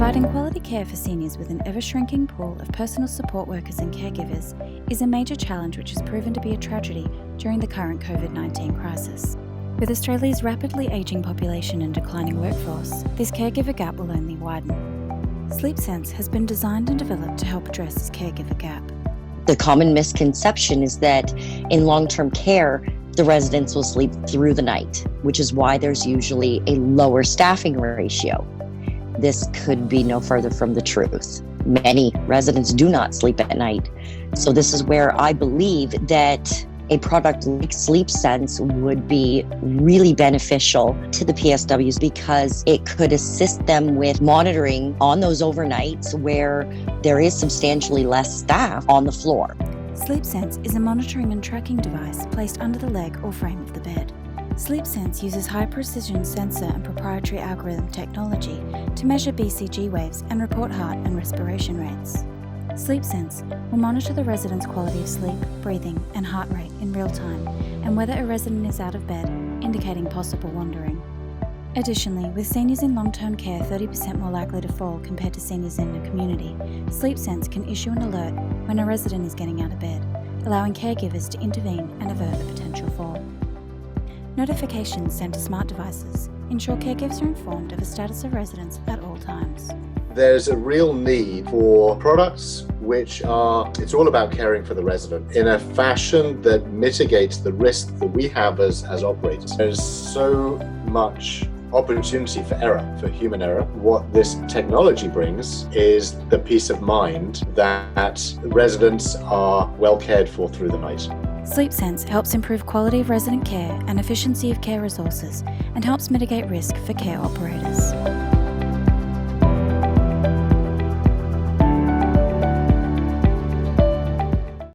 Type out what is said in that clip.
Providing quality care for seniors with an ever-shrinking pool of personal support workers and caregivers is a major challenge which has proven to be a tragedy during the current COVID-19 crisis. With Australia's rapidly ageing population and declining workforce, this caregiver gap will only widen. SleepSense has been designed and developed to help address this caregiver gap. The common misconception is that in long-term care, the residents will sleep through the night, which is why there's usually a lower staffing ratio. This could be no further from the truth. Many residents do not sleep at night. So this is where I believe that a product like SleepSense would be really beneficial to the PSWs because it could assist them with monitoring on those overnights where there is substantially less staff on the floor. SleepSense is a monitoring and tracking device placed under the leg or frame of the bed. SleepSense uses high-precision sensor and proprietary algorithm technology to measure BCG waves and report heart and respiration rates. SleepSense will monitor the resident's quality of sleep, breathing, and heart rate in real time, and whether a resident is out of bed, indicating possible wandering. Additionally, with seniors in long-term care 30% more likely to fall compared to seniors in the community, SleepSense can issue an alert when a resident is getting out of bed, allowing caregivers to intervene and avert a potential fall. Notifications sent to smart devices ensure caregivers are informed of the status of residents at all times. There's a real need for products it's all about caring for the resident in a fashion that mitigates the risk that we have as operators. There's so much opportunity for error, for human error. What this technology brings is the peace of mind that residents are well cared for through the night. SleepSense helps improve quality of resident care and efficiency of care resources and helps mitigate risk for care operators.